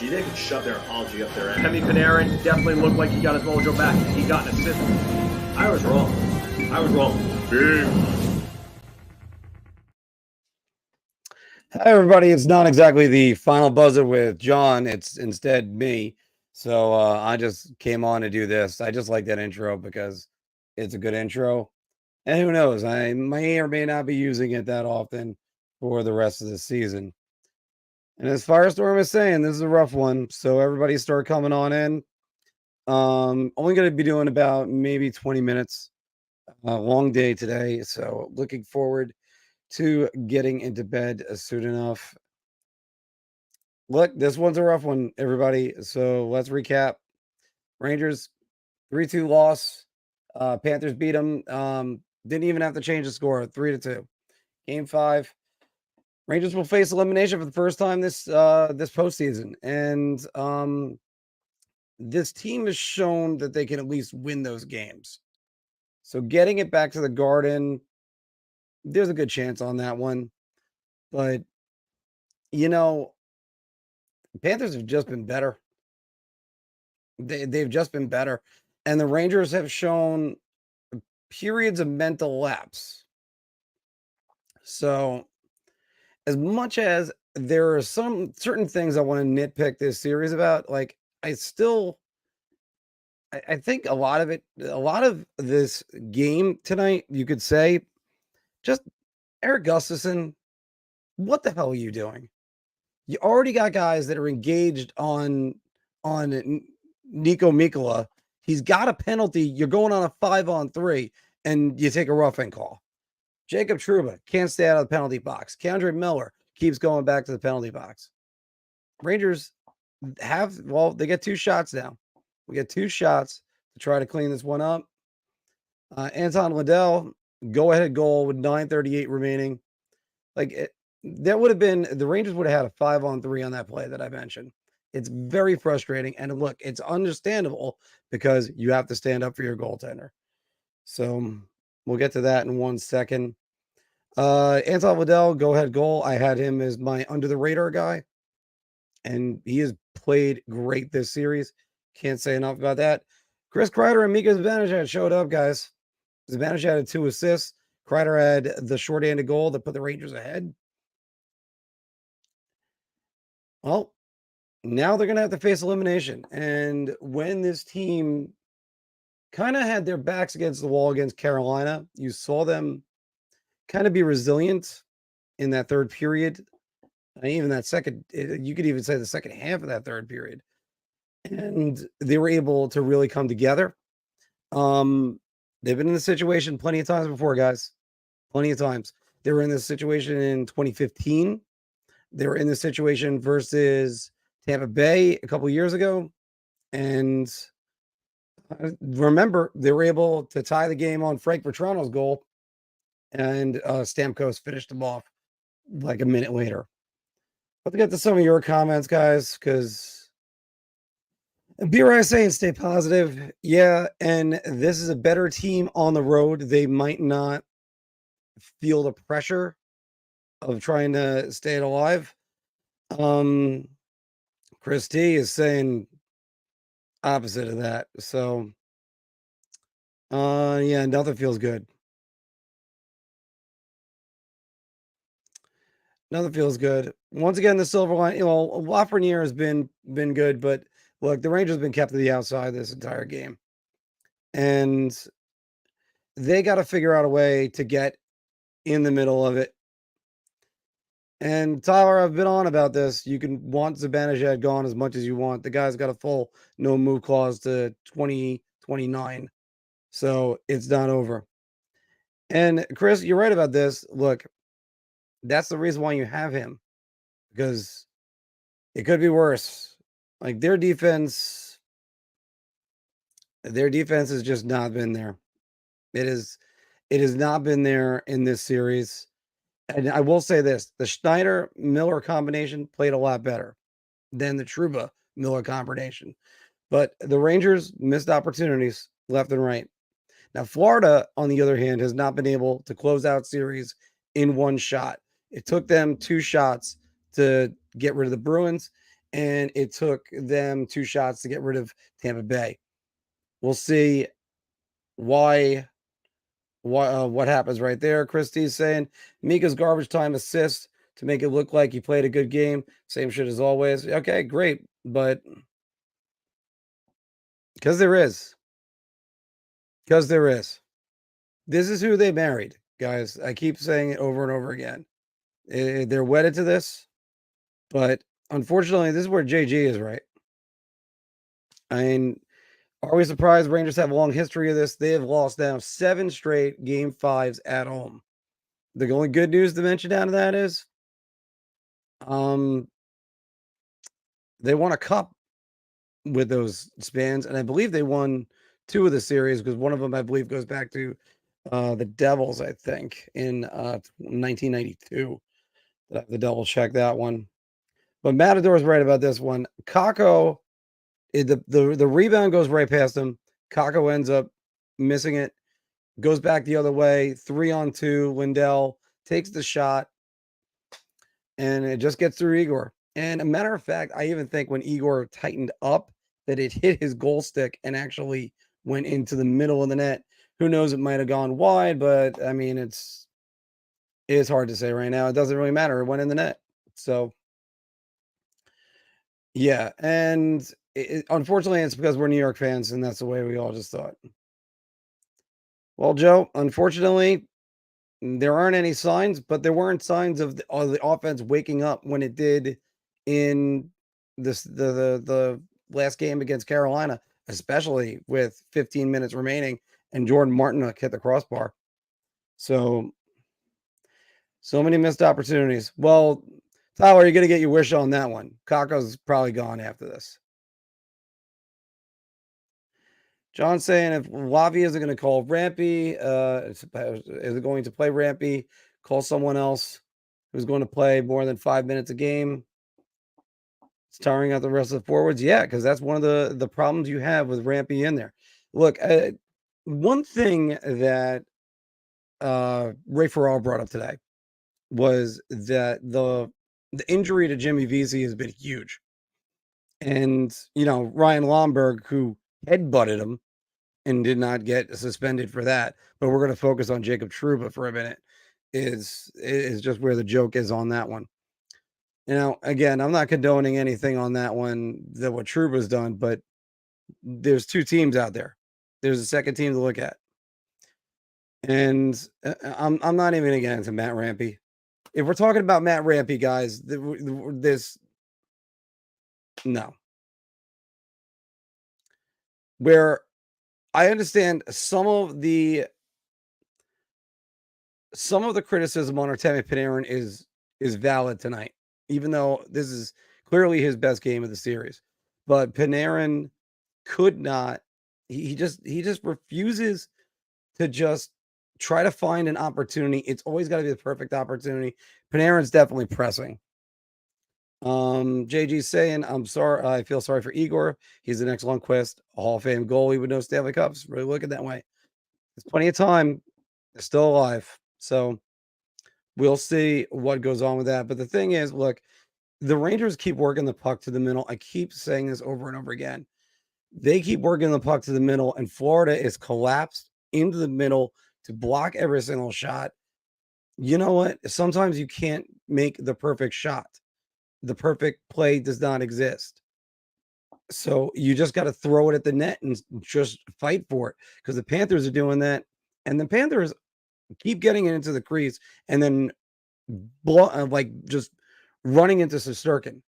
they could shove their apology up their ass. Hemi Panarin definitely looked like he got his mojo back. He got an assist. I was wrong. Big. Hi, everybody. It's not exactly the final buzzer with John. It's instead me. So I just came on to do this. I just like that intro because it's a good intro. And who knows, I may or may not be using it that often for the rest of the season. And as Firestorm is saying, this is a rough one. So everybody start coming on in. Only going to be doing about maybe 20 minutes. Long day today. So looking forward to getting into bed soon enough. Look, this one's a rough one, everybody. So let's recap. Rangers 3-2 loss. Panthers beat them. Didn't even have to change the score. 3-2. Game 5. Rangers will face elimination for the first time this postseason. And this team has shown that they can at least win those games. So getting it back to the Garden, there's a good chance on that one. But, you know, Panthers have just been better. They've just been better. And the Rangers have shown periods of mental lapse. So as much as there are some certain things I want to nitpick this series about, like I think a lot of this game tonight, you could say, just Erik Gustafsson, what the hell are you doing? You already got guys that are engaged on Nico Mikkola. He's got a penalty. You're going on a 5-on-3, and you take a roughing call. Jacob Trouba can't stay out of the penalty box. K'Andre Miller keeps going back to the penalty box. Rangers they get 2 shots now. We get 2 shots to try to clean this one up. Anton Liddell, go-ahead goal with 9:38 remaining. That would have been, the Rangers would have had a 5-on-3 on that play that I mentioned. It's very frustrating. And look, it's understandable because you have to stand up for your goaltender. So we'll get to that in 1 second. Anton Liddell, go-ahead goal. I had him as my under-the-radar guy. And he has played great this series. Can't say enough about that. Chris Kreider and Mika Zibanejad showed up, guys. Zibanejad had 2 assists. Kreider had the short-handed goal that put the Rangers ahead. Well, now they're going to have to face elimination. And when this team kind of had their backs against the wall against Carolina, you saw them kind of be resilient in that third period. Even that second, you could even say the second half of that third period. And they were able to really come together. They've been in this situation plenty of times before, guys. Plenty of times. They were in this situation in 2015. They were in this situation versus Tampa Bay a couple years ago. And remember, they were able to tie the game on Frank Vetrano's goal. And Stamkos finished them off like a minute later. Let's get to some of your comments, guys, because be where I say and stay positive. Yeah, and this is a better team on the road. They might not feel the pressure of trying to stay alive. Chris T is saying opposite of that. So, yeah, nothing feels good. Nothing feels good. Once again, the silver line, Lafreniere has been good, but look, the Rangers have been kept to the outside this entire game. And they got to figure out a way to get in the middle of it. And Tyler, I've been on about this. You can want Zibanejad gone as much as you want. The guy's got a full no move clause to 2029. So it's not over. And Chris, you're right about this. Look, that's the reason why you have him, because it could be worse. Like their defense has just not been there. It has not been there in this series. And I will say this, the Schneider-Miller combination played a lot better than the Trouba-Miller combination. But the Rangers missed opportunities left and right. Now, Florida, on the other hand, has not been able to close out series in one shot. It took them 2 shots to get rid of the Bruins, and it took them 2 shots to get rid of Tampa Bay. We'll see what happens right there. Christie's saying Mika's garbage time assist to make it look like he played a good game. Same shit as always. Okay, great. But because there is. This is who they married, guys. I keep saying it over and over again. They're wedded to this. But unfortunately, this is where JG is right. I mean, are we surprised Rangers have a long history of this? They have lost now 7 straight game 5s at home. The only good news to mention out of that is they won a cup with those spans, and I believe they won 2 of the series because one of them, I believe, goes back to the Devils, I think, in 1992. I have to double check that one. But Matador's right about this one. Kako, the rebound goes right past him. Kako ends up missing it, goes back the other way, 3-on-2. Lindell takes the shot, and it just gets through Igor. And a matter of fact, I even think when Igor tightened up, that it hit his goal stick and actually went into the middle of the net. Who knows? It might have gone wide, but I mean, it's hard to say right now. It doesn't really matter. It went in the net. So, yeah. And unfortunately, it's because we're New York fans, and that's the way we all just thought. Well, Joe, unfortunately, there aren't any signs, but there weren't signs of the offense waking up when it did in the last game against Carolina, especially with 15 minutes remaining and Jordan Martin hit the crossbar. So many missed opportunities. Well, Tyler, you're going to get your wish on that one. Kako's probably gone after this. John's saying if Lavi isn't going to call Rampy, is it going to play Rampy, call someone else who's going to play more than 5 minutes a game? It's tiring out the rest of the forwards. Yeah, because that's one of the problems you have with Rampy in there. Look, one thing that Ray Ferraro brought up today was that the injury to Jimmy Vesey has been huge. And, Ryan Lomberg, who headbutted him and did not get suspended for that, but we're going to focus on Jacob Trouba for a minute, is just where the joke is on that one. Again, I'm not condoning anything on that one, that what Trouba's done, but there's 2 teams out there. There's a second team to look at. And I'm not even going to get into Matt Rampy. If we're talking about Matt Rampy, guys, no. Where I understand some of the criticism on Artemi Panarin is valid tonight, even though this is clearly his best game of the series. But Panarin could not. He just refuses to just try to find an opportunity. It's always got to be the perfect opportunity. Panarin's definitely pressing. JG's saying, I'm sorry. I feel sorry for Igor. He's the next Lundqvist, a Hall of Fame goalie with no Stanley Cups. Really look at that way. There's plenty of time. They're still alive. So we'll see what goes on with that. But the thing is, look, the Rangers keep working the puck to the middle. I keep saying this over and over again. They keep working the puck to the middle, and Florida is collapsed into the middle to block every single shot. You know what? Sometimes you can't make the perfect shot. The perfect play does not exist. So you just got to throw it at the net and just fight for it, because the Panthers are doing that. And the Panthers keep getting it into the crease and then just running into Shesterkin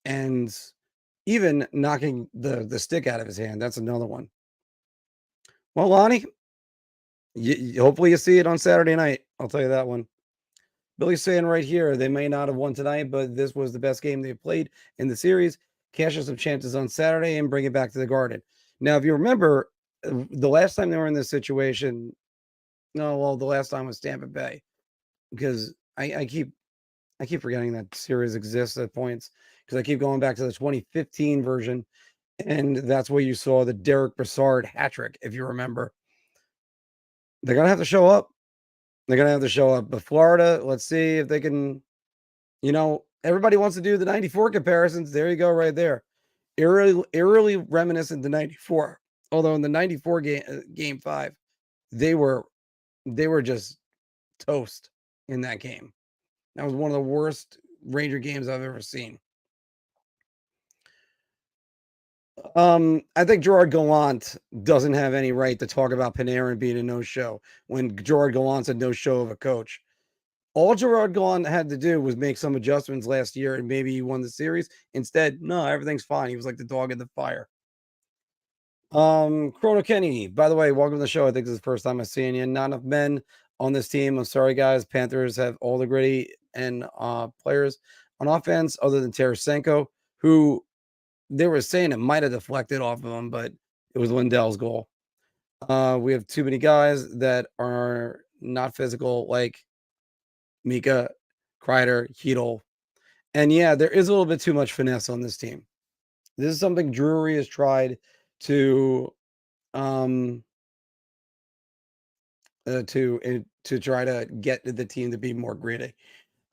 and even knocking the stick out of his hand. That's another one. Well, Lonnie, hopefully you see it on Saturday night. I'll tell you that one. Billy's saying right here, they may not have won tonight, but this was the best game they've played in the series. Cash us some chances on Saturday and bring it back to the Garden. Now, if you remember, the last time they were in this situation, the last time was Tampa Bay, because I keep forgetting that series exists at points, because I keep going back to the 2015 version, and that's where you saw the Derek Brassard hat trick, if you remember. They're going to have to show up. But Florida, let's see if they can, Everybody wants to do the 94 comparisons. There you go, right there. Eerily reminiscent to 94. Although in the 94 game 5, they were just toast in that game. That was one of the worst Ranger games I've ever seen. I think Gerard Gallant doesn't have any right to talk about Panarin being a no-show when Gerard Gallant's a no-show of a coach. All Gerard Gallant had to do was make some adjustments last year, and maybe he won the series. Instead, no, everything's fine. He was like the dog in the fire. Chrono Kenny, by the way, welcome to the show. I think this is the first time I'm seeing you. Not enough men on this team. I'm sorry, guys. Panthers have all the gritty and players on offense other than Tarasenko, who they were saying it might have deflected off of him, but it was Lindell's goal. We have too many guys that are not physical, like Mika, Kreider, Hedel. And yeah, there is a little bit too much finesse on this team. This is something Drury has tried to try to get the team to be more gritty.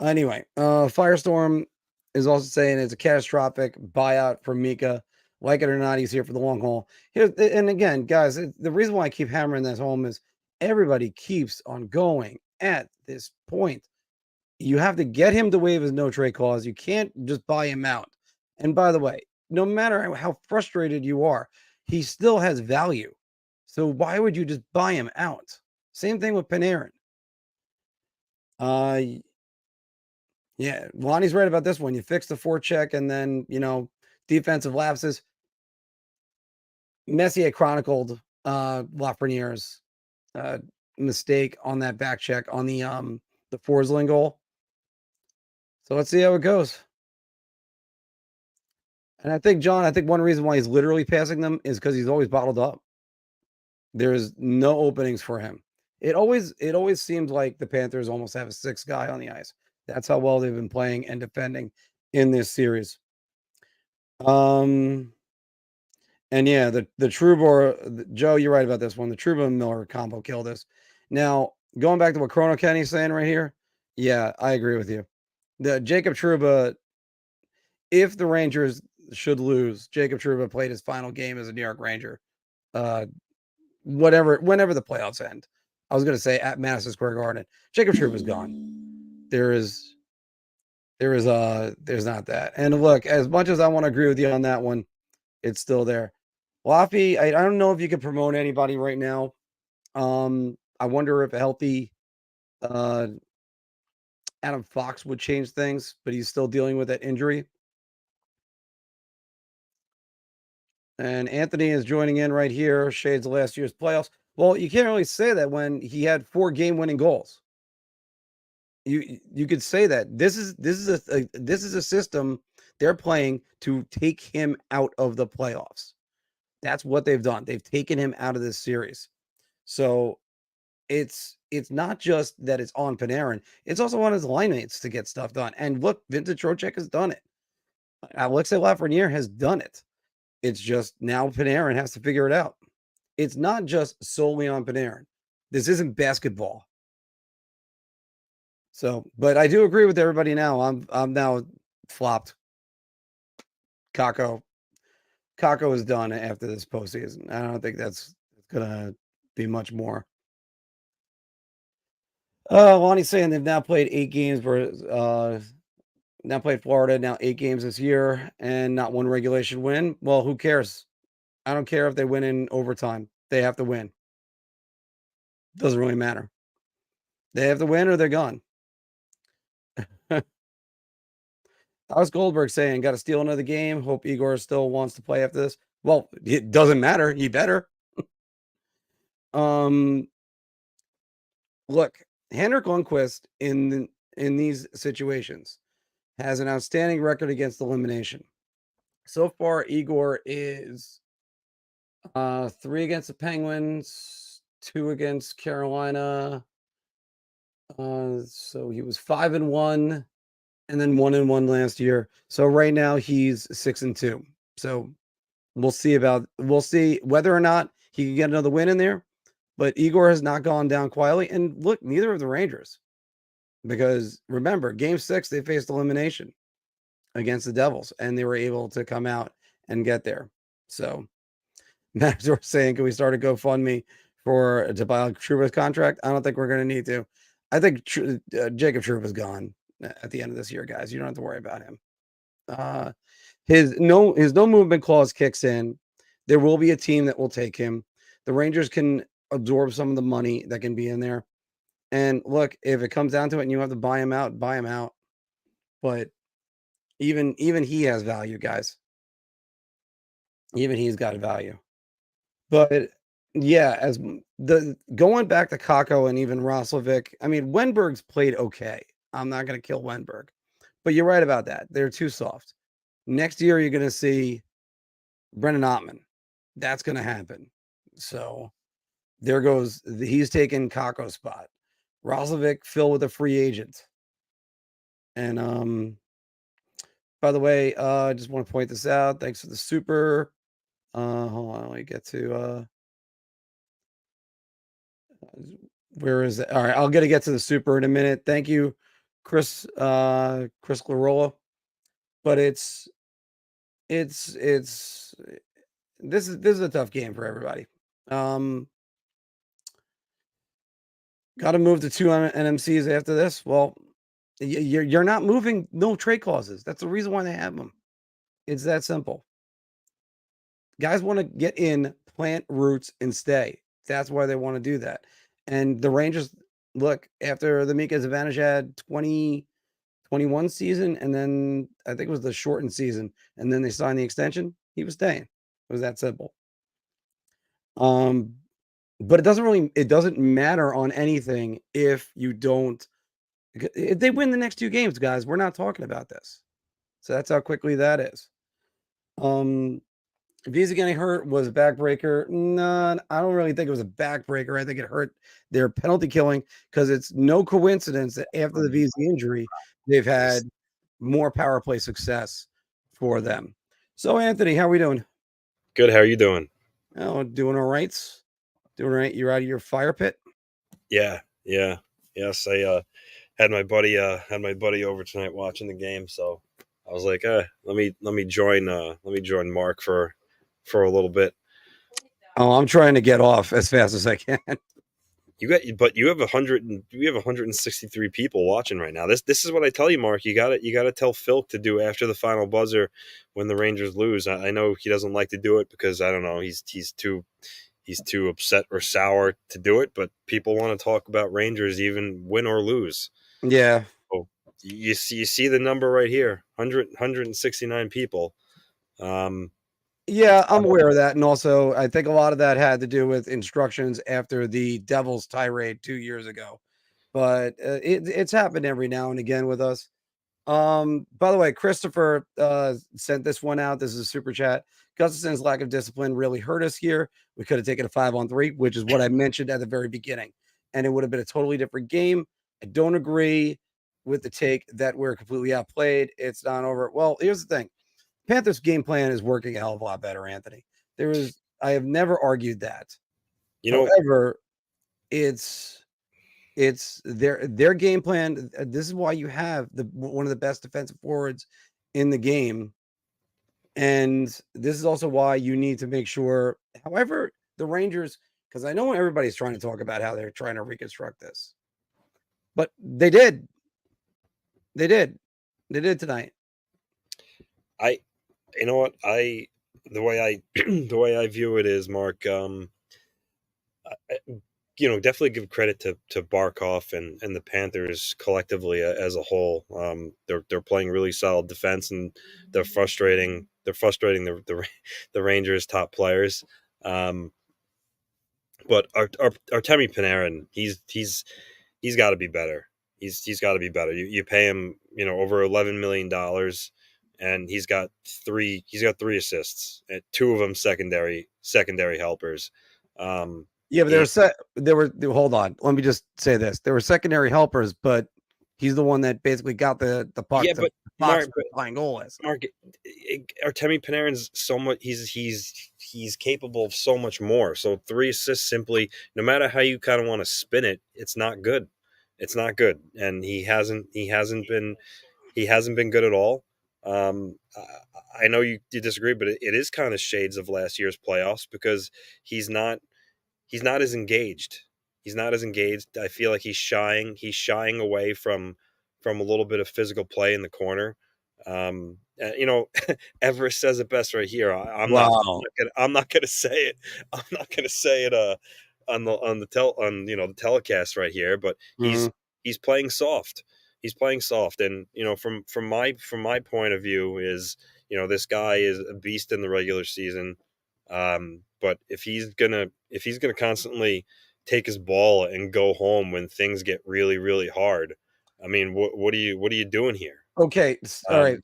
Anyway, Firestorm is also saying it's a catastrophic buyout for Mika. Like it or not, he's here for the long haul. And again, guys, the reason why I keep hammering this home is everybody keeps on going at this point. You have to get him to waive his no trade clause. You can't just buy him out. And by the way, no matter how frustrated you are, he still has value. So why would you just buy him out? Same thing with Panarin. Yeah, Lonnie's right about this one. You fix the forecheck and then, defensive lapses. Messier chronicled Lafreniere's mistake on that back check on the Forsling goal. So let's see how it goes. And I think, John, one reason why he's literally passing them is because he's always bottled up. There's no openings for him. It always seems like the Panthers almost have a sixth guy on the ice. That's how well they've been playing and defending in this series. And yeah, the Trouba, Joe, you're right about this one. The Trouba and Miller combo killed us. Now, going back to what Chrono Kenny's saying right here, yeah, I agree with you. The Jacob Trouba, if the Rangers should lose, Jacob Trouba played his final game as a New York Ranger. Whenever the playoffs end. I was going to say at Madison Square Garden. Jacob Trouba's gone. There's not that. And look, as much as I want to agree with you on that one, it's still there. Laffy, I don't know if you could promote anybody right now. I wonder if a healthy Adam Fox would change things, but he's still dealing with that injury. And Anthony is joining in right here. Shades of last year's playoffs. Well, you can't really say that when he had 4 game-winning goals. You could say that this is a system they're playing to take him out of the playoffs. That's what they've done. They've taken him out of this series. So it's not just that it's on Panarin. It's also on his line mates to get stuff done. And look, Vincent Trocheck has done it. Alexei Lafreniere has done it. It's just now Panarin has to figure it out. It's not just solely on Panarin. This isn't basketball. So, but I do agree with everybody now. I'm now flopped. Kako is done after this postseason. I don't think that's gonna be much more. Lonnie's saying they've now played 8 games now played Florida, now 8 games this year, and not one regulation win. Well, who cares? I don't care if they win in overtime. They have to win. Doesn't really matter. They have to win or they're gone. Alex Goldberg saying, got to steal another game. Hope Igor still wants to play after this. Well, it doesn't matter. He better. Look, Henrik Lundqvist in these situations has an outstanding record against elimination. So far, Igor is 3 against the Penguins, 2 against Carolina. So he was 5-1, and then 1-1 last year. So right now he's 6-2. So we'll see whether or not he can get another win in there. But Igor has not gone down quietly. And look, neither of the Rangers. Because remember, game 6, they faced elimination. against the Devils, and they were able to come out and get there. So Matt's saying, can we start a GoFundMe to buy Trouba's contract? I don't think we're going to need to. I think Jacob Trouba's gone at the end of this year, guys. You don't have to worry about him. His no movement clause kicks in. There will be a team that will take him. The Rangers can absorb some of the money that can be in there. And look, if it comes down to it and you have to buy him out, buy him out. But even he has value, guys. Even he's got a value. But yeah, as the going back to Kakko and even Roslovic, I mean, Wenberg's played okay. I'm not going to kill Wenberg. But you're right about that. They're too soft. Next year, you're going to see Brennan Ottman. That's going to happen. So there goes. He's taking Kakko's spot. Roslovic, Phil with a free agent. And by the way, I just want to point this out. Thanks for the super. Hold on, let me get to where is it? All right, I'll get to the super in a minute. Thank you, Chris Clarola. But this is a tough game for everybody. Got to move to 2 NMCs after this. Well, you're not moving no trade clauses. That's the reason why they have them. It's that simple. Guys want to get in, plant roots, and stay. That's why they want to do that. And the Rangers, look, after the Mika Zibanejad 2021 season, and then I think it was the shortened season, and then they signed the extension, he was staying. It was that simple. But it doesn't matter on anything if you don't. If they win the next 2 games, guys, we're not talking about this. So that's how quickly that is. Visa getting hurt was a backbreaker. No, I don't really think it was a backbreaker. I think it hurt their penalty killing because it's no coincidence that after the Visa injury, they've had more power play success for them. So, Anthony, how are we doing? Good. How are you doing? Oh, doing all right. Doing all right. You're out of your fire pit? Yeah. Yes, I had my buddy over tonight watching the game, so I was like, let me join Marc for a little bit. Oh, I'm trying to get off as fast as I can. You have 163 people watching right now. This is what I tell you, Marc. You gotta tell Phil to do after the final buzzer when the Rangers lose. I know he doesn't like to do it because I don't know, he's too upset or sour to do it, but people want to talk about Rangers even win or lose. Yeah. So you see the number right here, 169 people. Yeah, I'm aware of that. And also, I think a lot of that had to do with instructions after the Devils tirade 2 years ago. But it's happened every now and again with us. By the way, Christopher sent this one out. This is a super chat. Gustafson's lack of discipline really hurt us here. We could have taken a 5-on-3, which is what I mentioned at the very beginning. And it would have been a totally different game. I don't agree with the take that we're completely outplayed. It's not over. Well, here's the thing. Panthers game plan is working a hell of a lot better, Anthony. I have never argued that. However, it's their game plan. This is why you have one of the best defensive forwards in the game. And this is also why you need to make sure, however, the Rangers, because I know everybody's trying to talk about how they're trying to reconstruct this. But they did. They did tonight. You know what? The way I view it is, Marc, definitely give credit to Barkov and the Panthers collectively as a whole. They're playing really solid defense, and they're frustrating the Rangers' top players. But Artemi Panarin, he's got to be better. He's got to be better. You pay him over $11 million. And he's got three assists, and 2 of them secondary helpers. Yeah, but hold on. Let me just say this. There were secondary helpers, but he's the one that basically got the puck. Yeah, but Marc, flying goal is. Marc, Artemi Panarin's so much. He's capable of so much more. So 3 assists simply, no matter how you kind of want to spin it, it's not good. It's not good, and he hasn't been good at all. I know you disagree, but it is kind of shades of last year's playoffs because he's not as engaged. He's not as engaged. I feel like he's shying. He's shying away from a little bit of physical play in the corner. You know, Everest says it best right here. Wow. I'm not gonna say it. I'm not gonna say it. On the telecast right here, but Mhm. he's playing soft. He's playing soft, and you know, from my point of view is, you know, this guy is a beast in the regular season. But if he's gonna constantly take his ball and go home when things get really really hard, I mean, what are you doing here? Okay, all right,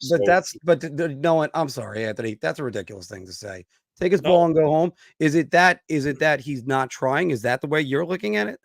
but So no one. I'm sorry, Anthony. That's a ridiculous thing to say. Take his ball no, and go home. Is it that he's not trying? Is that the way you're looking at it?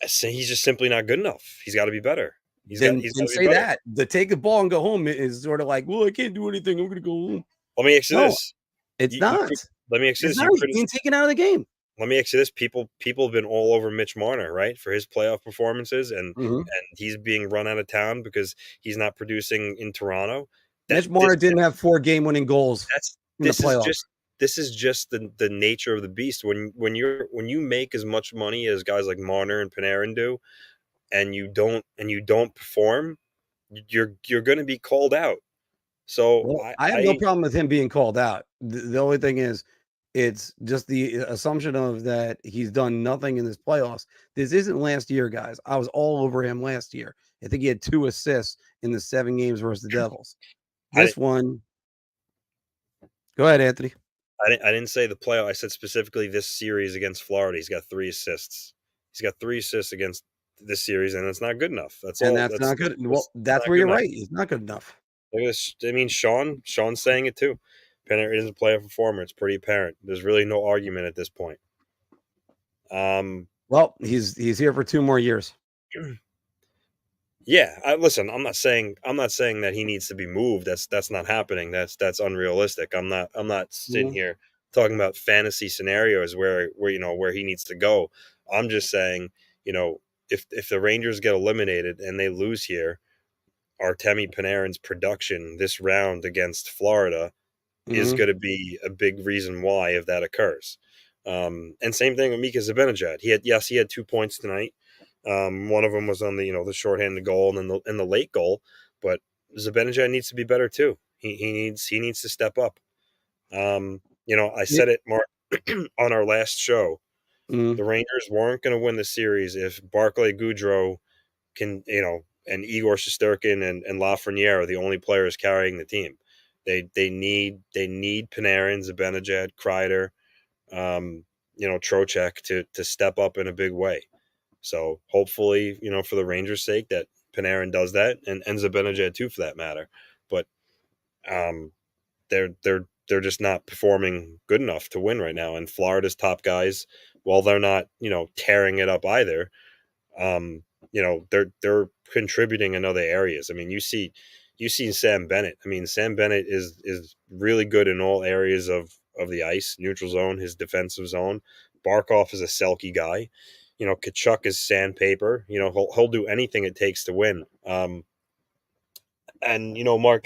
I say he's just simply not good enough. He's got to be better. Then He's got then to be say better. that. The take the ball and go home is sort of like, well, I can't do anything. I'm gonna go home. Let me ask you No, this. it's not. Let me ask you It's this. not. He's being taken out of the game. Let me ask you this. People have been all over Mitch Marner, right, for his playoff performances, and Mhm. he's being run out of town because he's not producing in Toronto. That Mitch Marner didn't have 4 game-winning goals that's in the playoffs. this is just the nature of the beast. When you make as much money as guys like Marner and Panarin do, and you don't perform, you're going to be called out. So Well, I have no problem with him being called out. The only thing is, it's just the assumption of that he's done nothing in this playoffs. This isn't last year, guys. I was all over him last year. I think he had 2 assists in the 7 games versus the Devils. I This one, go ahead, Anthony. I didn't say the playoff. I said specifically this series against Florida. He's got 3 assists. He's got 3 assists against this series, and it's not good enough. That's And all. that's not good. Well, That's that's not where good you're enough. right. It's not good enough. Look at this. I mean, Sean's saying it too. Panarin isn't a playoff performer. It's pretty apparent. There's really no argument at this point. Well, he's here for 2 more years. Yeah, listen. I'm not saying that he needs to be moved. That's not happening. That's unrealistic. I'm not sitting Mhm. here talking about fantasy scenarios where you know where he needs to go. I'm just saying, you know, if the Rangers get eliminated and they lose here, Artemi Panarin's production this round against Florida is Mhm. going to be a big reason why if that occurs. And same thing with Mika Zibanejad. He had 2 points tonight. One of them was on the shorthanded goal and the late goal, but Zibanejad needs to be better too. He needs to step up. I Ye said it, Mark, on our last show. Mhm. The Rangers weren't going to win the series if Barclay Goodrow and Igor Shesterkin and Lafreniere are the only players carrying the team. They need Panarin, Zibanejad, Kreider, Trocheck to step up in a big way. So hopefully, for the Rangers' sake, that Panarin does that, and Zibanejad too, for that matter. But they're just not performing good enough to win right now. And Florida's top guys, while they're not tearing it up either, they're contributing in other areas. I mean, you see Sam Bennett. I mean, Sam Bennett is really good in all areas of the ice, neutral zone, his defensive zone. Barkov is a Selke guy. Kachuk is sandpaper. He'll do anything it takes to win. And Mark,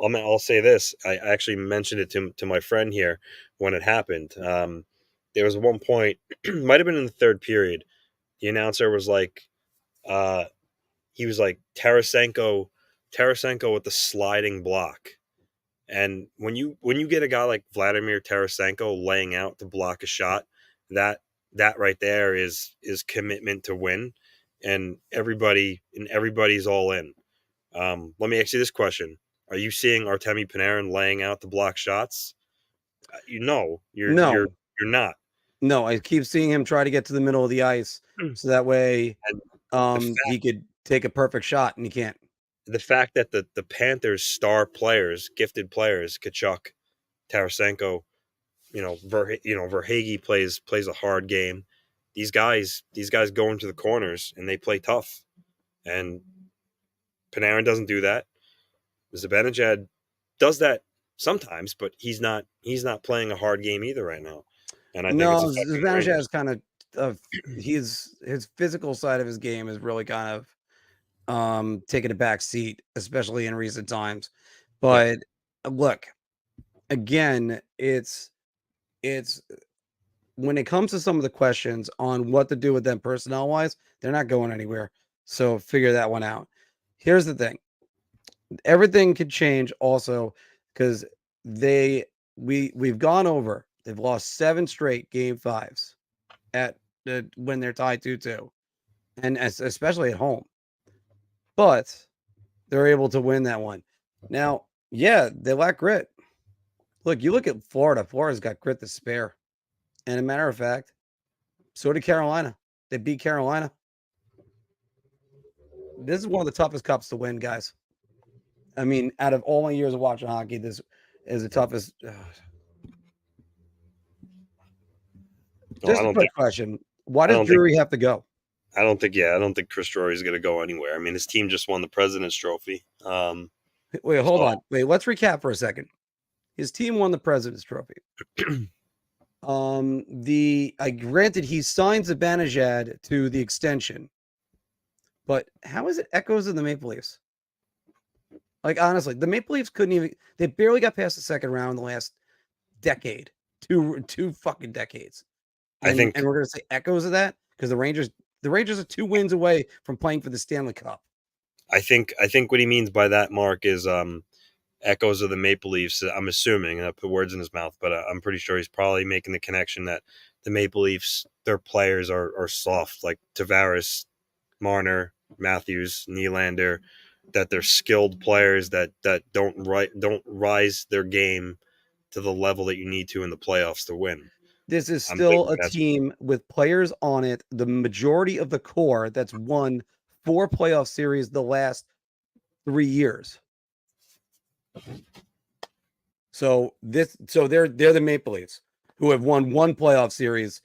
I'll say this. I actually mentioned it to my friend here when it happened. There was one point, might have been in the third period. The announcer was like, he was like Tarasenko with the sliding block. And when you get a guy like Vladimir Tarasenko laying out to block a shot, that right there is commitment to win, and everybody's all in. Let me ask you this question: are you seeing Artemi Panarin laying out to block shots? No. You're not. No, I keep seeing him try to get to the middle of the ice so that way, And the he could take a perfect shot, and he can't. fact that the Panthers' star players, gifted players, Kachuk, Tarasenko, Verhage plays a hard game. These guys go into the corners and they play tough. And Panarin doesn't do that. Zibanejad does that sometimes, but he's not playing a hard game either right now. And I think it's No, affecting the Zibanejad Rangers. is kind of his physical side of his game is really kind of taking a back seat, especially in recent times. But look, again, it's when it comes to some of the questions on what to do with them personnel wise, they're not going anywhere. So figure that one out. Here's the thing. Everything could change also because we've gone over. They've lost 7 straight game 5s when they're tied 2-2, and especially at home. But they're able to win that one. Now, yeah, they lack grit. Look, you look at Florida. Florida's got grit to spare. And a matter of fact, so did Carolina. They beat Carolina. This is one of the toughest cups to win, guys. I mean, out of all my years of watching hockey, this is the toughest. Just a quick question. Why does Drury have to go? I don't think Chris Drury is going to go anywhere. I mean, his team just won the President's Trophy. Wait, hold on. Wait, let's recap for a second. His team won the President's Trophy. Granted, he signs Zibanejad to the extension, but how is it echoes of the Maple Leafs? Like, honestly, the Maple Leafs they barely got past the second round in the last decade, two fucking decades. And we're going to say echoes of that because the Rangers are 2 wins away from playing for the Stanley Cup. I think what he means by that, Mark, is echoes of the Maple Leafs. I'm assuming, I put words in his mouth, but I'm pretty sure he's probably making the connection that the Maple Leafs, their players are soft, like Tavares, Marner, Matthews, Nylander, that they're skilled players that don't rise their game to the level that you need to in the playoffs to win. This is still a team with players on it, the majority of the core that's won 4 playoff series the last 3 years. So they're the Maple Leafs who have won 1 playoff series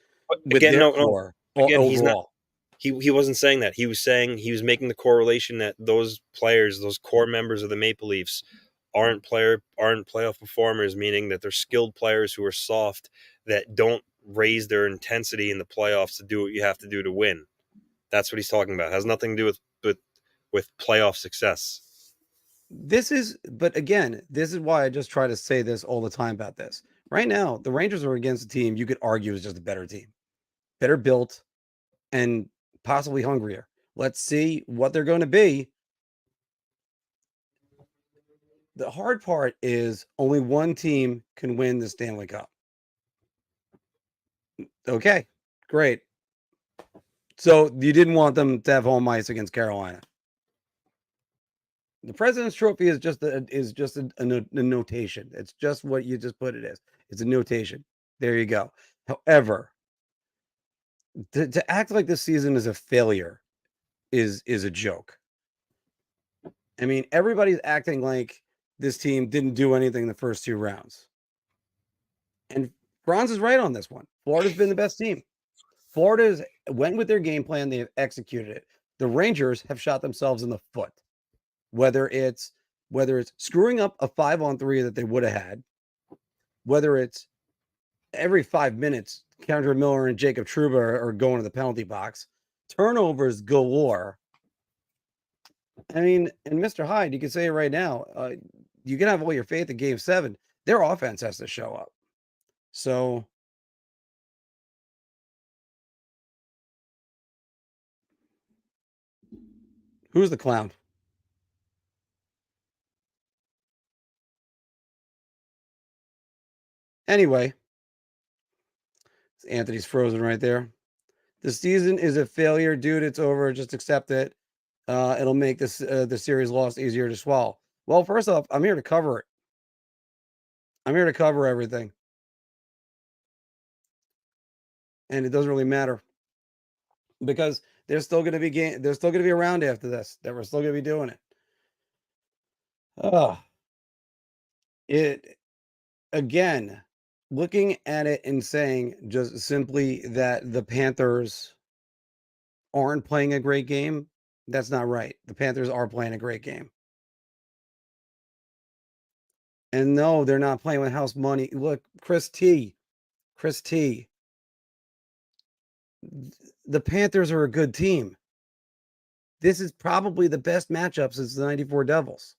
with their core overall. He wasn't saying that. He was making the correlation that those players, those core members of the Maple Leafs, aren't playoff performers, meaning that they're skilled players who are soft, that don't raise their intensity in the playoffs to do what you have to do to win. That's what he's talking about. It has nothing to do with playoff success. But again, this is why I just try to say this all the time about this. Right now, the Rangers are against a team you could argue is just a better team, better built, and possibly hungrier. Let's see what they're going to be. The hard part is only one team can win the Stanley Cup. Okay, great. So you didn't want them to have home ice against Carolina. The President's Trophy is just a notation. It's just what you just put it as. It's a notation. There you go. However, to act like this season is a failure is a joke. I mean, everybody's acting like this team didn't do anything in the first 2 rounds. And Franz is right on this one. Florida's been the best team. Florida went with their game plan. They have executed it. The Rangers have shot themselves in the foot. Whether it's screwing up a 5-on-3 that they would have had, whether it's every 5 minutes, Kendra Miller and Jacob Trouba are going to the penalty box, turnovers galore. I mean, and Mr. Hyde, you can say it right now. You can have all your faith in Game 7. Their offense has to show up. So, who's the clown? Anyway, Anthony's frozen right there. The season is a failure, dude. It's over. Just accept it. It'll make the series loss easier to swallow. Well, first off, I'm here to cover it. I'm here to cover everything. And it doesn't really matter because there's still going to be there's still going to be around after this that we're still going to be doing it. It again, looking at it and saying just simply that the Panthers aren't playing a great game, that's not right. The Panthers are playing a great game. And no, they're not playing with house money. Look, Chris T. The Panthers are a good team. this is probably the best matchup since the 94 Devils.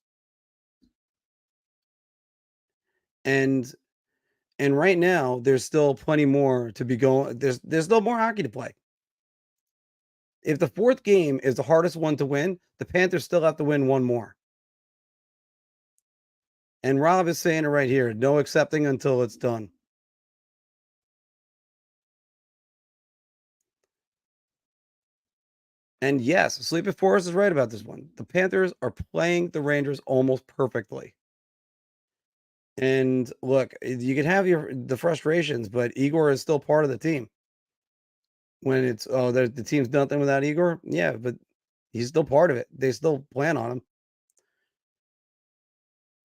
And right now, there's still plenty more to be going. There's still more hockey to play. If the fourth game is the hardest one to win, the Panthers still have to win one more. And Rob is saying it right here. No accepting until it's done. And yes, Sleepy Forest is right about this one. The Panthers are playing the Rangers almost perfectly. And look, you can have the frustrations, but Igor is still part of the team. When it's, the team's nothing without Igor. Yeah, but he's still part of it. They still plan on him.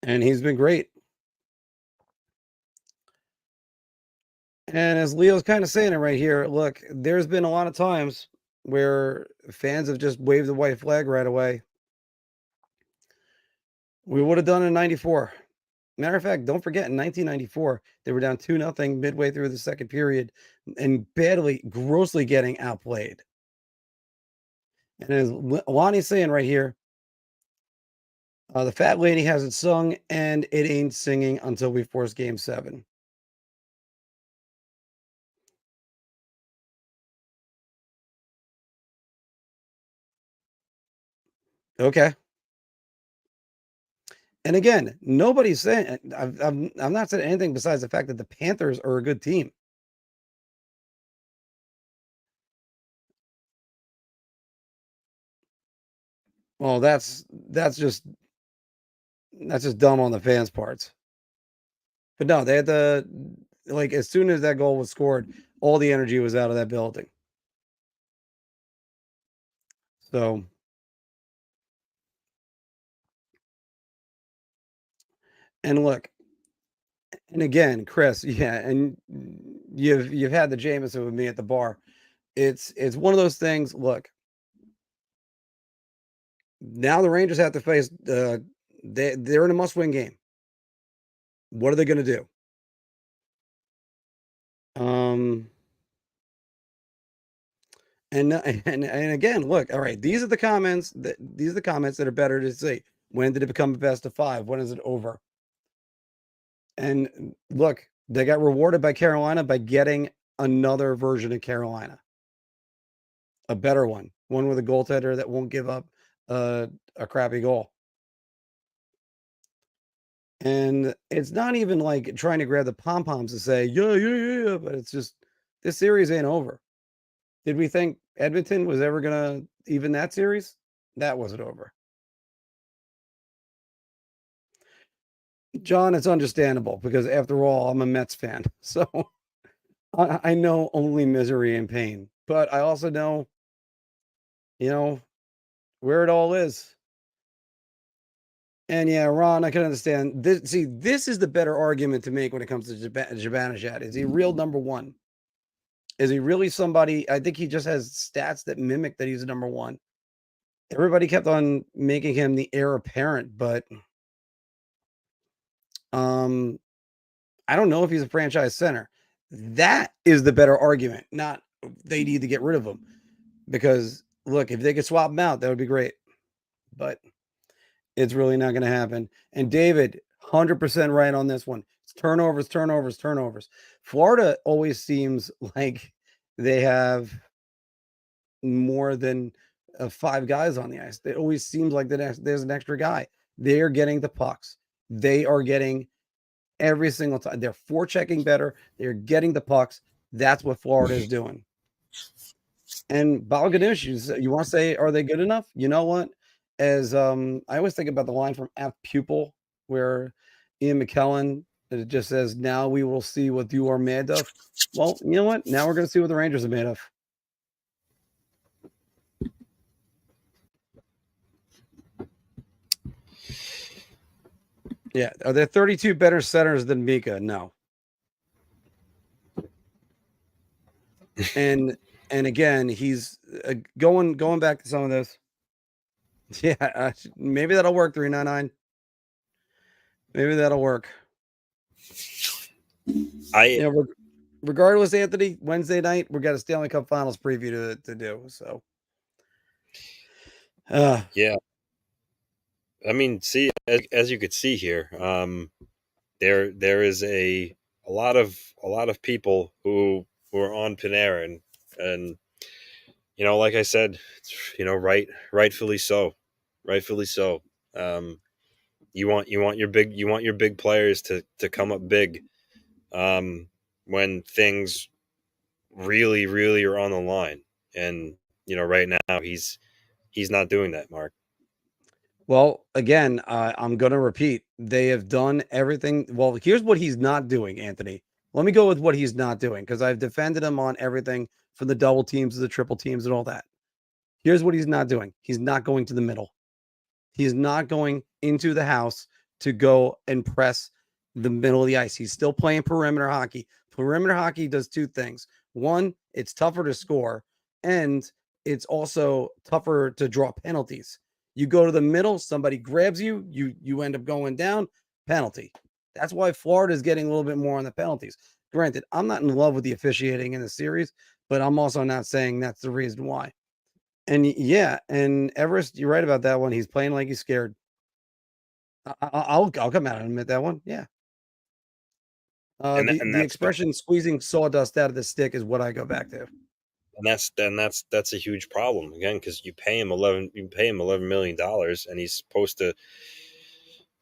And he's been great. And as Leo's kind of saying it right here, look, there's been a lot of times where fans have just waved the white flag right away. We would have done it in 94. Matter of fact, don't forget, in 1994, they were down 2-0 midway through the second period and grossly getting outplayed. And as Lonnie's saying right here, the fat lady hasn't sung, and it ain't singing until we force Game 7. Okay. And again, nobody's saying, I'm not saying anything besides the fact that the Panthers are a good team. Well, that's just dumb on the fans' parts. But no, they had to, like, as soon as that goal was scored, all the energy was out of that building. So, and look, and again, Chris, yeah, and you've had the Jameson with me at the bar. It's one of those things. Look, now the Rangers have to face they're in a must-win game. What are they going to do? And again, look, all right, these are the comments that are better to see. When did it become a best of 5? When is it over? And look, they got rewarded by Carolina by getting another version of Carolina. A better one with a goaltender that won't give up a crappy goal. And it's not even like trying to grab the pom-poms to say, yeah, but it's just, this series ain't over. Did we think Edmonton was ever going to even that series? That wasn't over. John, it's understandable because after all, I'm a Mets fan. So I know only misery and pain, but I also know, where it all is. And yeah, Ron, I can understand. This is the better argument to make when it comes to Zibanejad. Is he real number one? Is he really somebody? I think he just has stats that mimic that he's a number one. Everybody kept on making him the heir apparent, but I don't know if he's a franchise center. That is the better argument, not they need to get rid of him. Because, look, if they could swap him out, that would be great. But it's really not going to happen. And David, 100% right on this one. It's turnovers. Florida always seems like they have more than 5 guys on the ice. It always seems like there's an extra guy. They're getting the pucks. They are getting every single time. They're forechecking better. They're getting the pucks. That's what Florida is doing. And Balagadouche, you want to say, are they good enough? You know what? As I always think about the line from Apt Pupil, where Ian McKellen, it just says, now we will see what you are made of. Well, you know what? Now we're going to see what the Rangers are made of. Yeah. Are there 32 better centers than Mika? No. And again, he's going back to some of this. Yeah, maybe that'll work, 399. Maybe that'll work. Regardless, Anthony, Wednesday night, we got a Stanley Cup Finals preview to do. So, Yeah. I mean, see, as you could see here, there is a lot of people who are on Panarin, and like I said, rightfully so, rightfully so. Um, you want your big players to come up big, when things really are on the line, and right now he's not doing that, Mark. Well, again, I'm going to repeat. They have done everything. Well, here's what he's not doing, Anthony. Let me go with what he's not doing because I've defended him on everything from the double teams to the triple teams and all that. Here's what he's not doing. He's not going to the middle. He's not going into the house to go and press the middle of the ice. He's still playing perimeter hockey. Perimeter hockey does two things. One, it's tougher to score, and it's also tougher to draw penalties. You go to the middle, somebody grabs you, you end up going down, penalty. That's why Florida is getting a little bit more on the penalties. Granted, I'm not in love with the officiating in the series, but I'm also not saying that's the reason why. And yeah, and Everest, you're right about that one. He's playing like he's scared. I'll come out and admit that one. Yeah. And The and the that's the expression "squeezing sawdust out of the stick" is what I go back to. and that's a huge problem again, because you pay him $11 million, and he's supposed to,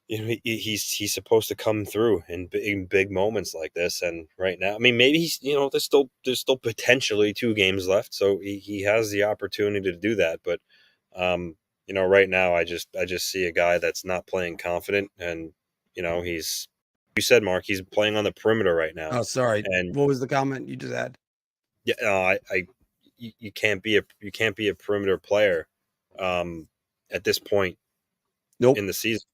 he's supposed to come through in big moments like this. And right now, I mean, maybe he's, there's still potentially 2 games left, so he has the opportunity to do that. But right now, I just see a guy that's not playing confident, and he's, you said, Mark, he's playing on the perimeter right now. Oh, sorry. And What was the comment you just had? yeah, you can't be a perimeter player, at this point Nope. in the season.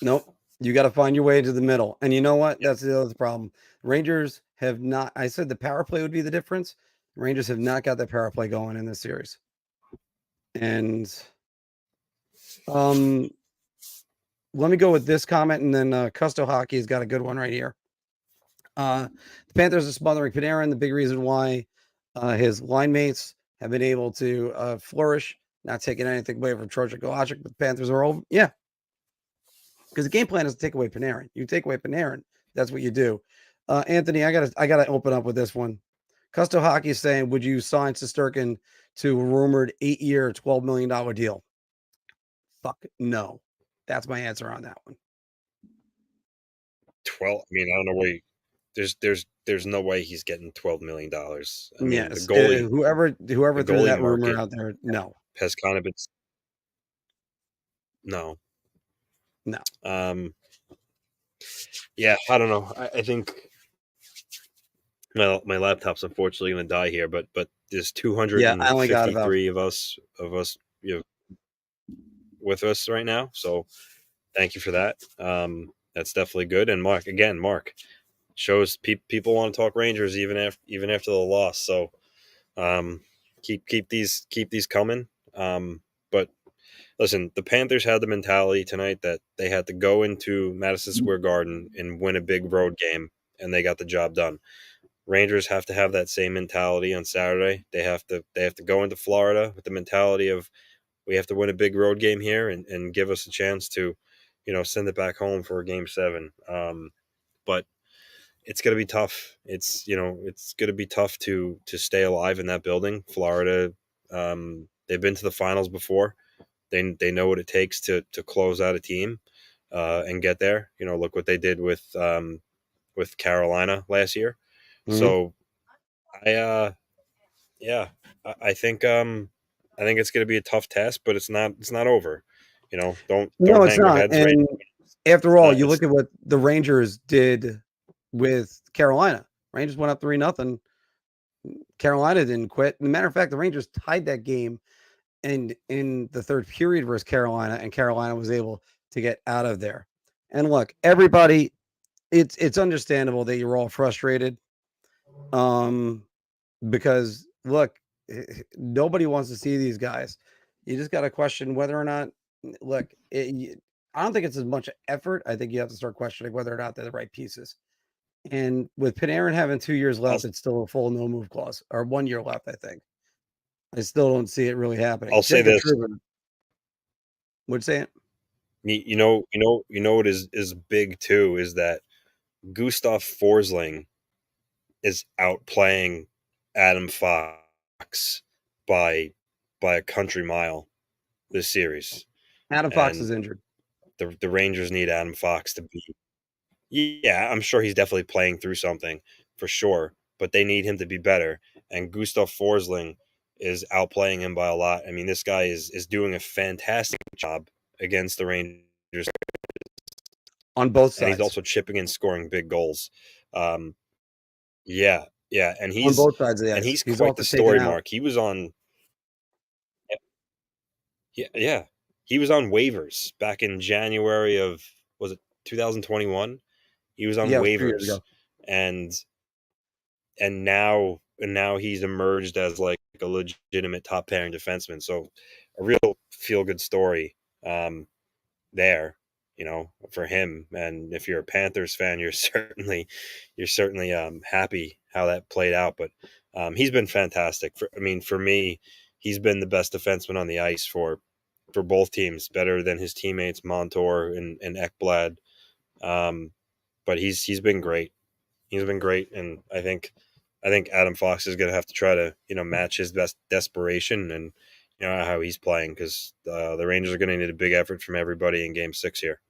Nope. You got to find your way to the middle. And you know what? That's the other problem. Rangers have not. I said the power play would be the difference. Rangers have not got that power play going in this series. And let me go with this comment, and then Custo Hockey has got a good one right here. The Panthers are smothering Panarin. The big reason why his line mates have been able to flourish, not taking anything away from Trojan Golacic, but the Panthers are over. Yeah, because the game plan is to take away Panarin. You take away Panarin, that's what you do. Anthony, I gotta open up with this one. Custo Hockey is saying, would you sign Shesterkin to a rumored 8-year, $12 million deal? Fuck no. That's my answer on that one. 12. I mean, I don't know where there's no way he's getting $12 million. I mean, Yes, the goalie, whoever the threw that goalie rumor market out there, no. has kind of been, no. No. Yeah, I don't know. I think, well, my laptop's unfortunately going to die here, but there's Yeah, I only got about 253 of us with us right now. So thank you for that. That's definitely good. And Mark shows people want to talk Rangers even after the loss. So keep these coming. But listen, the Panthers had the mentality tonight that they had to go into Madison Square Garden and win a big road game, and they got the job done. Rangers have to have that same mentality on Saturday. They have to go into Florida with the mentality of, we have to win a big road game here and give us a chance to, send it back home for a game 7. But it's going to be tough. It's going to be tough to stay alive in that building. Florida, they've been to the finals before. They know what it takes to close out a team and get there. Look what they did with Carolina last year. Mhm. So I think it's going to be a tough test, but it's not over. Don't No, it's hang your not. heads, right? And after all, you It's look at what the Rangers did with Carolina. Rangers went up 3-0. Carolina didn't quit. As a matter of fact, the Rangers tied that game and in the third period versus Carolina, and Carolina was able to get out of there. And look, everybody, it's understandable that you're all frustrated. Because look, nobody wants to see these guys. You just got to question whether or not. Look, I don't think it's as much effort. I think you have to start questioning whether or not they're the right pieces. And with Panarin having 2 years left, it's still a full no move clause, or 1 year left. I think I still don't see it really happening. I'll say Jacob this. Trouba. Would say it. You know what is big too is that Gustav Forsling is outplaying Adam Fox by a country mile this series, Adam Fox is and injured. the Rangers need Adam Fox to be. Yeah, I'm sure he's definitely playing through something for sure, but they need him to be better. And Gustav Forsling is outplaying him by a lot. I mean, this guy is doing a fantastic job against the Rangers, On both and he's sides. also chipping in, scoring big goals. Um, yeah, yeah, On both sides of the and ice. he's He's quite also the taken story, out. Mark. He was on, yeah, he was on waivers back in January of, was it 2021? He was on Yeah, it was 2 years waivers, ago. and now he's emerged as like a legitimate top pairing defenseman. So a real feel good story there, for him. And if you're a Panthers fan, you're certainly happy how that played out. But he's been fantastic. For me, he's been the best defenseman on the ice for both teams, better than his teammates Montour and Ekblad. But he's been great. He's been great, and I think Adam Fox is going to have to try to match his best desperation and how he's playing, because the Rangers are going to need a big effort from everybody in Game 6 here.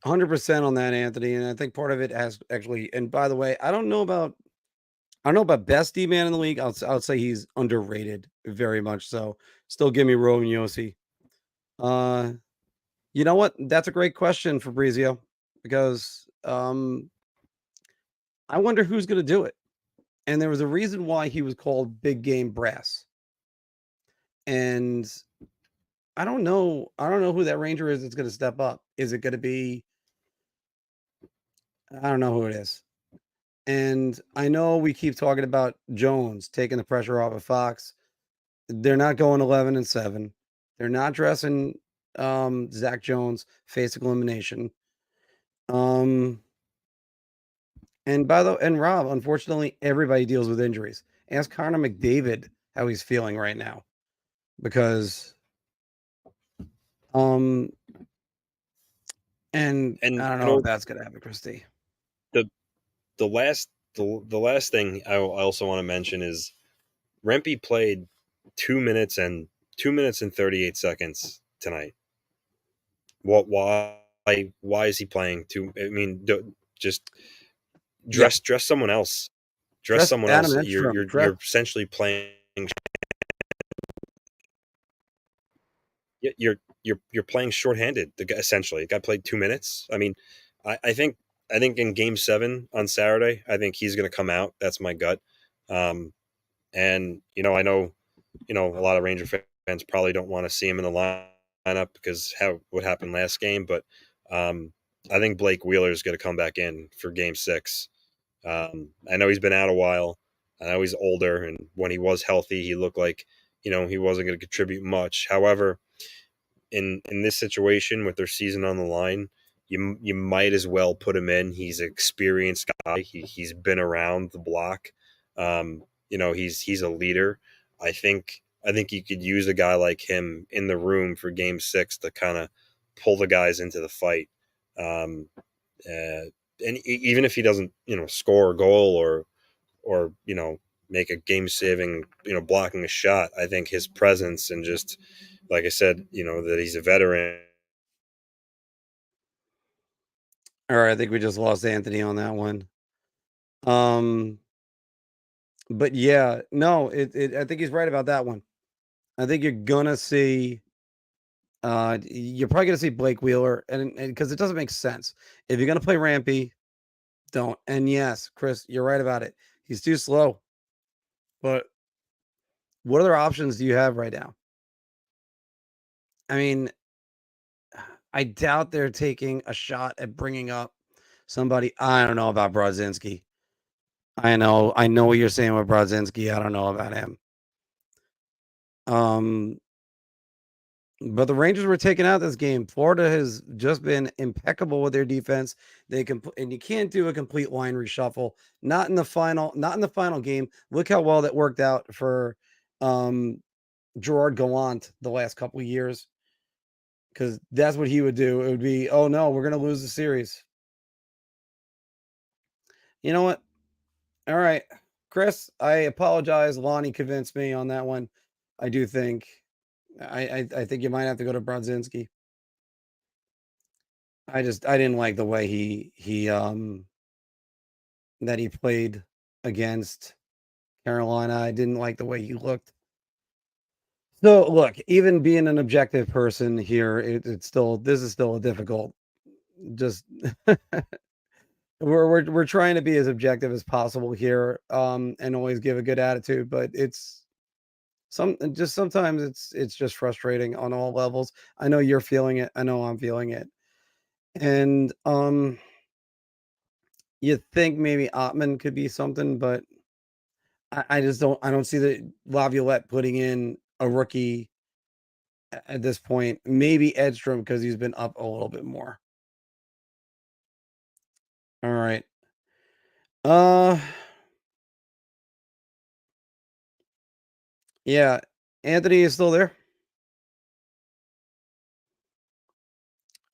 100% on that, Anthony. And I think part of it has actually. And by the way, I don't know about best D man in the league. I'll say he's underrated very much. So still give me Roman Yossi. You know what? That's a great question, Fabrizio, because I wonder who's going to do it. And there was a reason why he was called Big Game Brass. And I don't know who that Ranger is that's going to step up. Is it going to be? I don't know who it is. And I know we keep talking about Jones taking the pressure off of Fox. They're not going 11-7. They're not dressing Zach Jones face elimination. And Rob, unfortunately, everybody deals with injuries. Ask Connor McDavid how he's feeling right now, because and I don't know if that's gonna happen, Christy. The last thing I also want to mention is Rempe played 2 minutes and 38 seconds tonight. Why is he playing I mean, just dress someone else. Dress someone Adam else. Edstrom. You're essentially playing. You're playing shorthanded. The guy played 2 minutes. I mean, I think in Game 7 on Saturday, I think he's going to come out. That's my gut. And I know a lot of Ranger fans probably don't want to see him in the lineup because what happened last game, but I think Blake Wheeler is going to come back in for Game 6. I know he's been out a while. I know he's older, and when he was healthy, he looked like he wasn't going to contribute much. However, in this situation with their season on the line, you might as well put him in. He's an experienced guy. He's been around the block. He's a leader. I think you could use a guy like him in the room for Game 6 to kind of pull the guys into the fight. And even if he doesn't, score a goal or make a game-saving, blocking a shot, I think his presence and just, like I said, that he's a veteran. All right, I think we just lost Anthony on that one. But yeah, no, I think he's right about that one. I think you're gonna see. You're probably gonna see Blake Wheeler, and because it doesn't make sense if you're gonna play Rampy, don't. And yes, Chris, you're right about it. He's too slow. But what other options do you have right now? I mean, I doubt they're taking a shot at bringing up somebody. I don't know about Brodzinski. I know what you're saying with Brodzinski. I don't know about him. But the Rangers were taken out this game. Florida has just been impeccable with their defense. And you can't do a complete line reshuffle. Not in the final game. Look how well that worked out for Gerard Gallant the last couple of years. because that's what he would do. It would be, oh no, we're going to lose the series. You know what? All right, Chris, I apologize. Lonnie convinced me on that one. I do think, I think you might have to go to Brodzinski. I didn't like the way that he played against Carolina. I didn't like the way he looked. So look, even being an objective person here, this is still a difficult. Just we're trying to be as objective as possible here, and always give a good attitude. But it's sometimes it's just frustrating on all levels. I know you're feeling it. I know I'm feeling it, and you think maybe Ottman could be something, but I just don't. I don't see the Laviolette putting in a rookie at this point. Maybe Edstrom because he's been up a little bit more. All right. Yeah. Anthony is still there.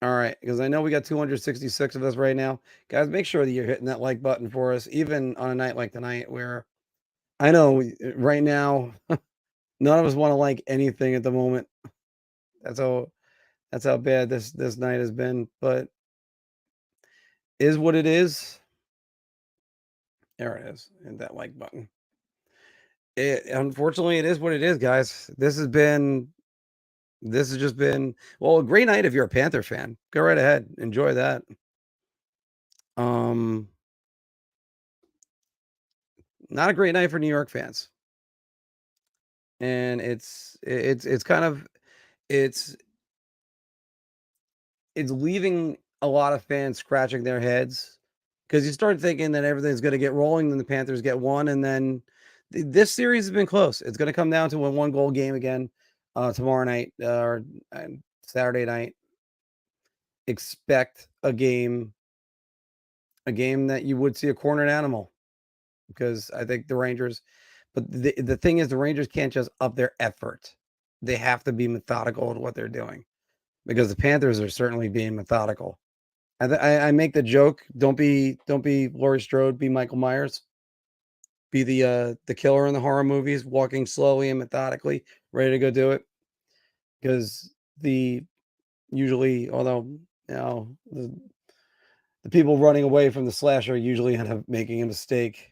All right, because I know we got 266 of us right now. Guys, make sure that you're hitting that like button for us, even on a night like tonight where I know right now none of us want to like anything at the moment. That's how bad this night has been, but is what it is. There it is, and that like button. Unfortunately, it is what it is, guys. This has just been, well, a great night if you're a Panther fan. Go right ahead, enjoy that. Not a great night for New York fans, and it's kind of it's leaving a lot of fans scratching their heads because you start thinking that everything's going to get rolling, then the Panthers get one, and then this series has been close. It's going to come down to a 1-goal game again tomorrow night or Saturday night. Expect a game that you would see a cornered animal, because I think the Rangers, but the thing is, the Rangers can't just up their effort. They have to be methodical in what they're doing, because the Panthers are certainly being methodical. I make the joke, don't be Laurie Strode, be Michael Myers. Be the killer in the horror movies, walking slowly and methodically, ready to go do it. Because usually, although, you know, the people running away from the slasher usually end up making a mistake.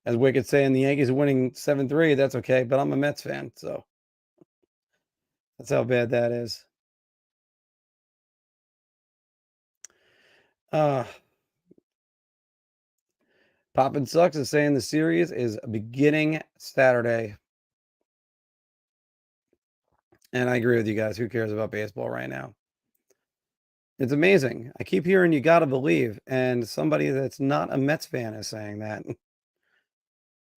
As Wicked saying, the Yankees are winning 7-3, that's okay, but I'm a Mets fan, so that's how bad that is. Poppin' Sucks is saying the series is beginning Saturday. And I agree with you guys. Who cares about baseball right now? It's amazing. I keep hearing you got to believe, and somebody that's not a Mets fan is saying that.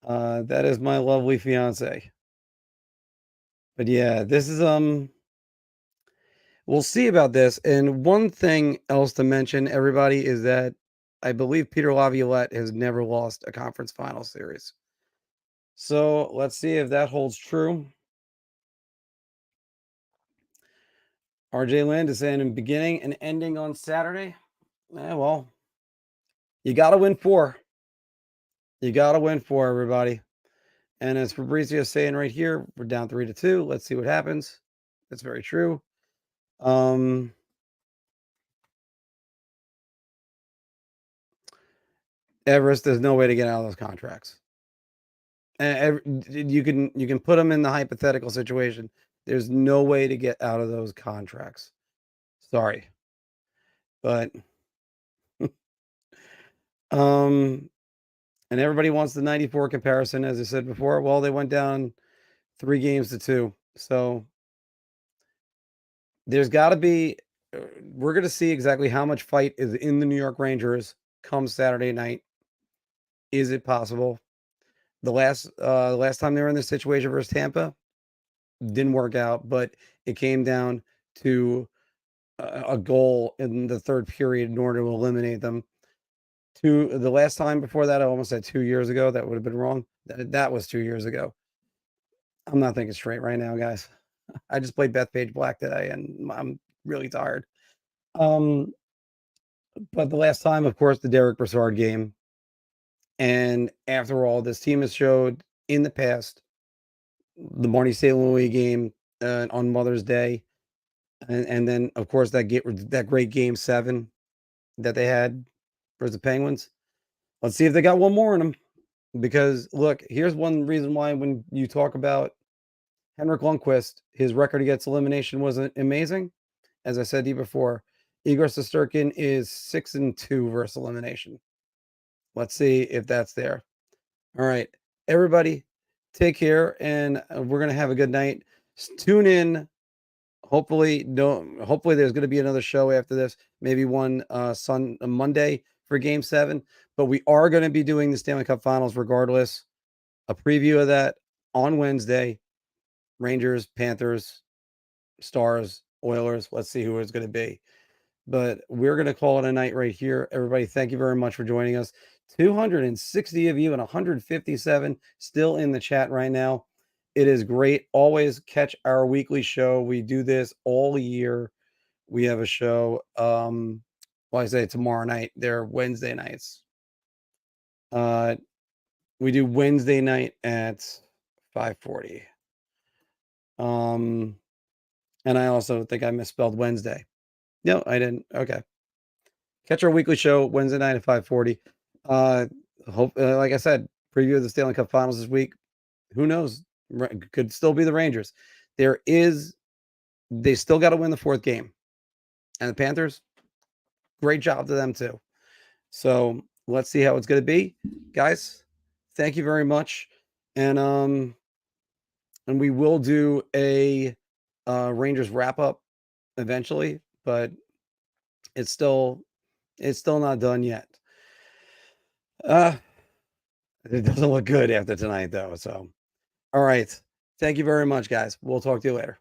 That is my lovely fiance. But yeah, this is we'll see about this. And one thing else to mention, everybody, is that I believe Peter Laviolette has never lost a conference final series. So let's see if that holds true. RJ Land is saying in beginning and ending on Saturday. Well, you got to win 4. You got to win 4, everybody. And as Fabrizio is saying right here, we're down 3-2. Let's see what happens. That's very true. Everest, there's no way to get out of those contracts. And you can put them in the hypothetical situation. There's no way to get out of those contracts. Sorry. But and everybody wants the 94 comparison, as I said before. Well, they went down 3-2. So there's got to be, we're going to see exactly how much fight is in the New York Rangers come Saturday night. Is it possible? The last time they were in this situation versus Tampa, didn't work out, but it came down to a goal in the third period in order to eliminate them. The last time before that, I almost said 2 years ago. That would have been wrong. That was 2 years ago. I'm not thinking straight right now, guys. I just played Bethpage Black today, and I'm really tired. But the last time, of course, the Derek Brassard game. And after all, this team has showed in the past the Marty St. Louis game on Mother's Day, and then of course that great game 7 that they had versus the Penguins. Let's see if they got one more in them. Because look, here's one reason why when you talk about Henrik Lundqvist, his record against elimination wasn't amazing. As I said to you before, Igor Shesterkin is 6-2 versus elimination. Let's see if that's there. All right, everybody, take care, and we're gonna have a good night. Tune in. Hopefully, there's going to be another show after this. Maybe one Monday for Game 7. But we are going to be doing the Stanley Cup Finals regardless. A preview of that on Wednesday. Rangers, Panthers, Stars, Oilers. Let's see who it's going to be. But we're going to call it a night right here. Everybody, thank you very much for joining us. 260 of you and 157 still in the chat right now. It is great. Always catch our weekly show. We do this all year. We have a show. I say tomorrow night. They're Wednesday nights. We do Wednesday night at 5:40. And I also think I misspelled Wednesday. No, I didn't. Okay. Catch our weekly show Wednesday night at 5:40. Like I said, preview of the Stanley Cup Finals this week. Who knows? Could still be the Rangers. They still got to win the 4th game. And the Panthers, great job to them too. So let's see how it's going to be. Guys, thank you very much. And we will do a Rangers wrap up eventually, but it's still not done yet. It doesn't look good after tonight though. So all right. Thank you very much, guys. We'll talk to you later.